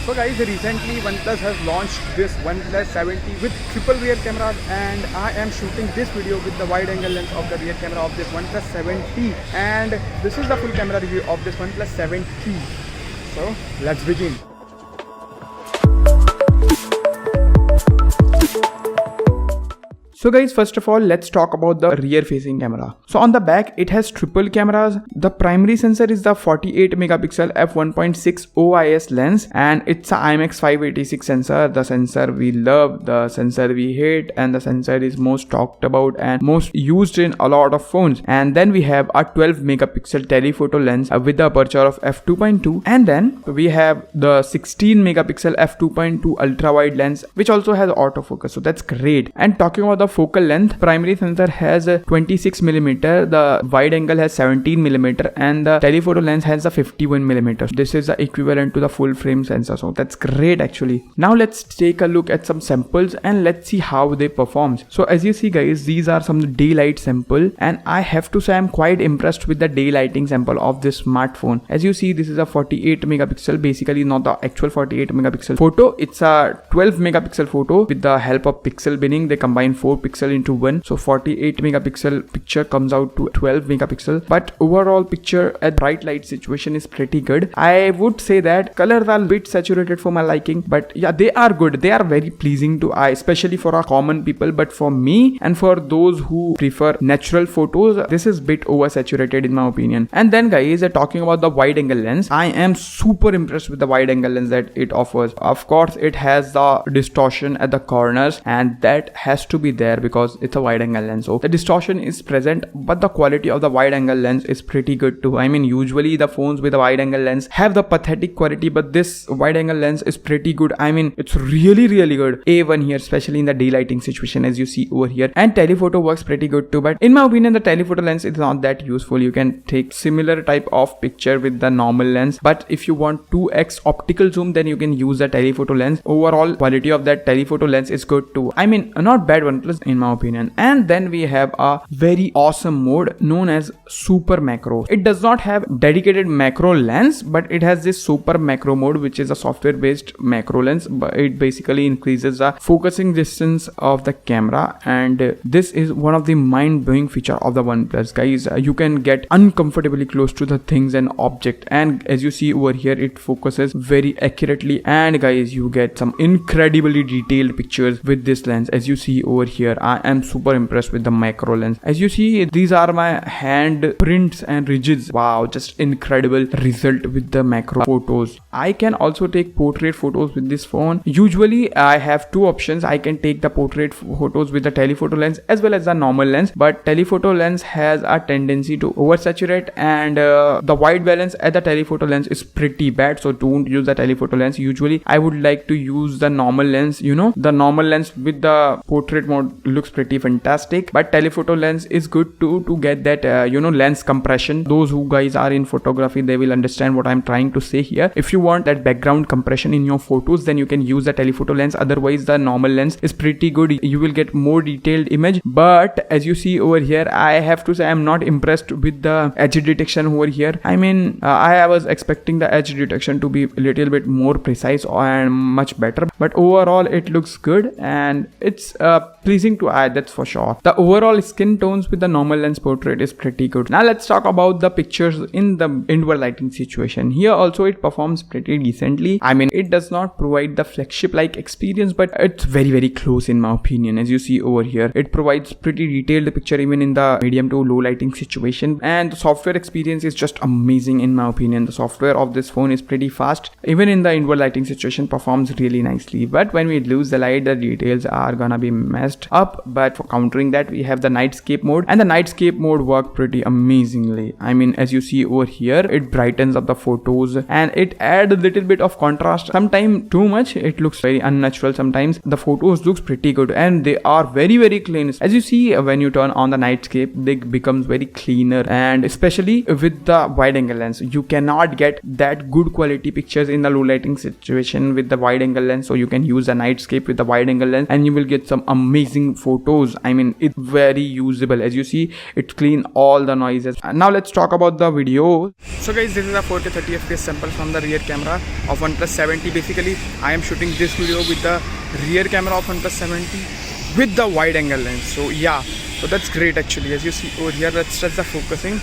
So guys, recently OnePlus has launched this OnePlus 70 with triple rear cameras, and I am shooting this video with the wide angle lens of the rear camera of this OnePlus 70, and this is the full camera review of this OnePlus 70. So let's begin. So guys, first of all, let's talk about the rear facing camera. So on the back, it has triple cameras. The primary sensor is the 48 megapixel f1.6 OIS lens, and it's a IMX586 sensor, the sensor we love, the sensor we hate, and the sensor is most talked about and most used in a lot of phones. And then we have a 12 megapixel telephoto lens with the aperture of f2.2, and then we have the 16 megapixel f2.2 ultra wide lens, which also has autofocus, so that's great. And talking about the focal length, primary sensor has a 26mm, the wide angle has 17mm, and the telephoto lens has a 51mm. This is the equivalent to the full frame sensor, so that's great actually. Now let's take a look at some samples and let's see how they perform. So as you see guys, these are some daylight sample, and I have to say I'm quite impressed with the daylighting sample of this smartphone. As you see, this is a 48 megapixel, basically not the actual 48 megapixel photo, it's a 12 megapixel photo. With the help of pixel binning, they combine 4 pixel into 1, so 48 megapixel picture comes out to 12 megapixel. But overall picture at bright light situation is pretty good. I would say that colors are a bit saturated for my liking, but yeah, they are good, they are very pleasing to eye, especially for our common people. But for me and for those who prefer natural photos, this is bit oversaturated in my opinion. And then guys, talking about the wide angle lens, I am super impressed with the wide angle lens that it offers. Of course, it has the distortion at the corners, and that has to be there because it's a wide angle lens, so the distortion is present, but the quality of the wide angle lens is pretty good too. I mean, usually the phones with a wide angle lens have the pathetic quality, but this wide angle lens is pretty good. I mean, it's really good. A1 here, especially in the daylighting situation, as you see over here. And telephoto works pretty good too, but in my opinion the telephoto lens is not that useful. You can take similar type of picture with the normal lens, but if you want 2x optical zoom, then you can use the telephoto lens. Overall quality of that telephoto lens is good too. I mean, not bad OnePlus in my opinion. And then we have a very awesome mode known as super macro. It does not have dedicated macro lens, but it has this super macro mode, which is a software based macro lens, but it basically increases the focusing distance of the camera, and this is one of the mind-blowing feature of the OnePlus guys. You can get uncomfortably close to the things and object, and as you see over here, it focuses very accurately, and guys, you get some incredibly detailed pictures with this lens. As you see over here, I am super impressed with the macro lens. As you see, these are my hand prints and ridges. Wow, just incredible result with the macro photos. I can also take portrait photos with this phone. Usually I have two options. I can take the portrait photos with the telephoto lens as well as the normal lens, but telephoto lens has a tendency to oversaturate, and the white balance at the telephoto lens is pretty bad, so don't use the telephoto lens. Usually I would like to use the normal lens. You know, the normal lens with the portrait mode looks pretty fantastic, but telephoto lens is good too, to get that lens compression. Those who guys are in photography, they will understand what I'm trying to say here. If you want that background compression in your photos, then you can use the telephoto lens. Otherwise the normal lens is pretty good, you will get more detailed image. But as you see over here, I have to say I'm not impressed with the edge detection over here. I mean, I was expecting the edge detection to be a little bit more precise and much better, but overall it looks good and it's pleasing to eye, that's for sure. The overall skin tones with the normal lens portrait is pretty good. Now let's talk about the pictures in the inward lighting situation. Here also it performs pretty decently. I mean, it does not provide the flagship like experience, but it's very close in my opinion. As you see over here, it provides pretty detailed picture even in the medium to low lighting situation, and the software experience is just amazing in my opinion. The software of this phone is pretty fast, even in the inward lighting situation performs really nicely, but when we lose the light, the details are gonna be messed up. But for countering that, we have the nightscape mode, and the nightscape mode work pretty amazingly. I mean, as you see over here, it brightens up the photos and it adds a little bit of contrast. Sometimes too much, it looks very unnatural. Sometimes the photos looks pretty good and they are very clean. As you see, when you turn on the nightscape, they becomes very cleaner, and especially with the wide angle lens, you cannot get that good quality pictures in the low lighting situation with the wide angle lens. So you can use the nightscape with the wide angle lens and you will get some amazing amazing photos. I mean, it's very usable. As you see, it clean all the noises. And now let's talk about the video. So guys, this is a 4K 30 FPS sample from the rear camera of OnePlus 70. Basically, I am shooting this video with the rear camera of OnePlus 70 with the wide angle lens. So yeah, so that's great actually. As you see over here, let's test the focusing.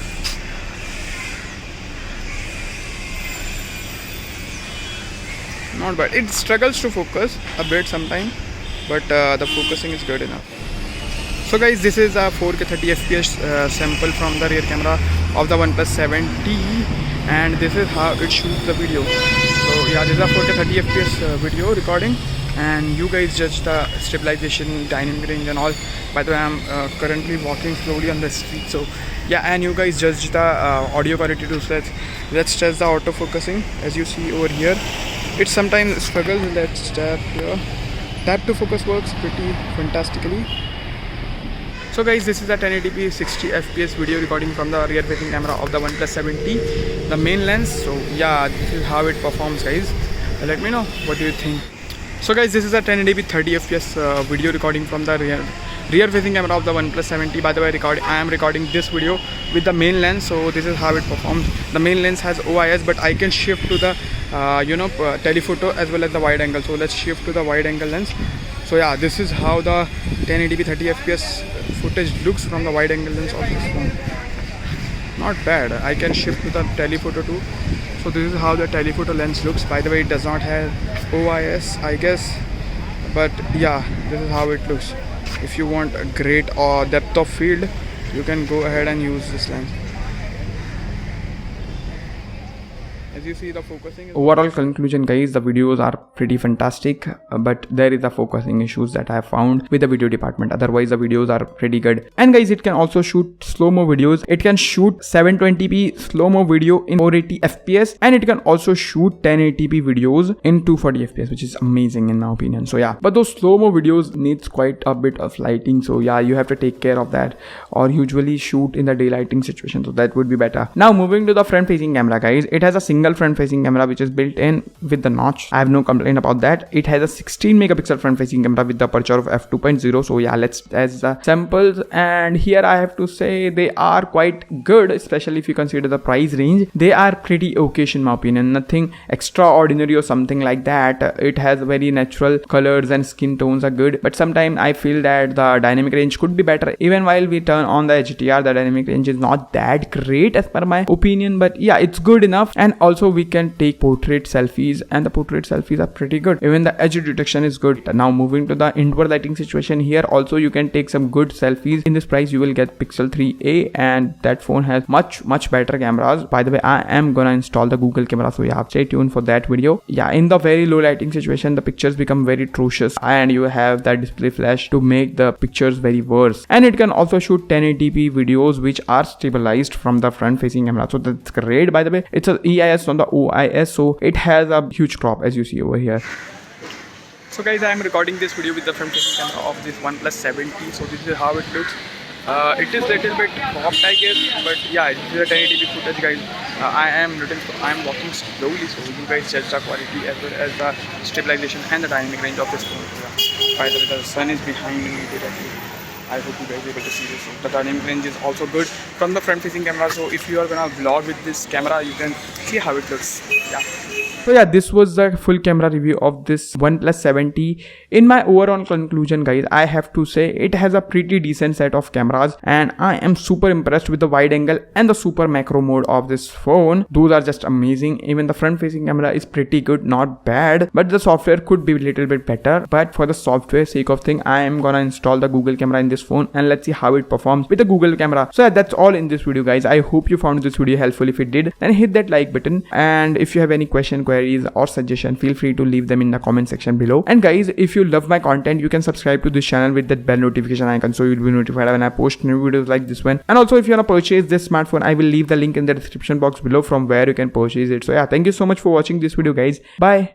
Not bad. It struggles to focus a bit sometimes, but the focusing is good enough. So guys, this is a 4K 30 FPS sample from the rear camera of the OnePlus 70, and this is how it shoots the video. So yeah, this is a 4K 30 FPS video recording, and you guys judge the stabilization, dynamic range and all. By the way, I'm currently walking slowly on the street, so yeah, and you guys judge the audio quality too. So let's test the autofocusing. As you see over here, it sometimes struggles. Let's tap here. Tap to focus works pretty fantastically. So guys, this is a 1080p 60 fps video recording from the rear facing camera of the OnePlus 70, the main lens. So yeah, this is how it performs, guys. Let me know what do you think. So guys, this is a 1080p 30 fps video recording from the rear facing camera of the OnePlus 70. By the way, I am recording this video with the main lens, so this is how it performs. The main lens has OIS, but I can shift to the telephoto as well as the wide angle. So let's shift to the wide angle lens. So yeah, this is how the 1080p 30 fps footage looks from the wide angle lens of this phone. Not bad. I can shift to the telephoto too. So this is how the telephoto lens looks. By the way, it does not have OIS, I guess, but yeah, this is how it looks. If you want a great depth of field, you can go ahead and use this lens. As you see, the focusing is overall conclusion, guys, the videos are pretty fantastic, but there is the focusing issues that I have found with the video department. Otherwise, the videos are pretty good. And guys, it can also shoot slow-mo videos. It can shoot 720p slow-mo video in 480 fps, and it can also shoot 1080p videos in 240 fps, which is amazing in my opinion. So yeah, but those slow-mo videos needs quite a bit of lighting. So yeah, you have to take care of that, or usually shoot in the daylighting situation. So that would be better. Now moving to the front-facing camera, guys, it has a single front-facing camera which is built in with the notch. I have no complaint about that. It has a 16 megapixel front-facing camera with the aperture of f2.0. So yeah, let's test the samples, and here I have to say they are quite good, especially if you consider the price range. They are pretty okay in my opinion. Nothing extraordinary or something like that. It has very natural colors and skin tones are good, but sometimes I feel that the dynamic range could be better. Even while we turn on the HDR, the dynamic range is not that great as per my opinion, but yeah, it's good enough. And also we can take portrait selfies, and the portrait selfies are pretty good. Even the edge detection is good. Now moving to the indoor lighting situation, here also you can take some good selfies. In this price you will get Pixel 3a, and that phone has much better cameras. By the way, I am gonna install the Google camera, so yeah, stay tuned for that video. Yeah, in the very low lighting situation, the pictures become very atrocious, and you have that display flash to make the pictures very worse. And it can also shoot 1080p videos which are stabilized from the front facing camera, so that's great. By the way, it's a EIS on the OIS, so it has a huge crop as you see over here. So guys, I am recording this video with the front facing camera of this OnePlus 70. So this is how it looks. It is little bit cropped, I guess, but yeah, this is a 1080p footage, guys. I am walking slowly, so you guys judge the quality as well as the stabilization and the dynamic range of this phone. By the way, the sun is behind me directly. I hope you guys are able to see this. The dynamic range is also good from the front facing camera, so if you are gonna vlog with this camera, you can see how it looks. Yeah. So yeah, this was the full camera review of this OnePlus 70. In my overall conclusion, guys, I have to say it has a pretty decent set of cameras, and I am super impressed with the wide angle and the super macro mode of this phone. Those are just amazing. Even the front facing camera is pretty good, not bad, but the software could be a little bit better. But for the software sake of thing, I am gonna install the Google camera in this phone, and let's see how it performs with the Google camera. So yeah, that's all in this video, guys. I hope you found this video helpful. If it did, then hit that like button, and if you have any queries or suggestion, feel free to leave them in the comment section below. And guys, if you love my content, you can subscribe to this channel with that bell notification icon, so you'll be notified when I post new videos like this one. And also, if you want to purchase this smartphone, I will leave the link in the description box below from where you can purchase it. So yeah, thank you so much for watching this video, guys. Bye.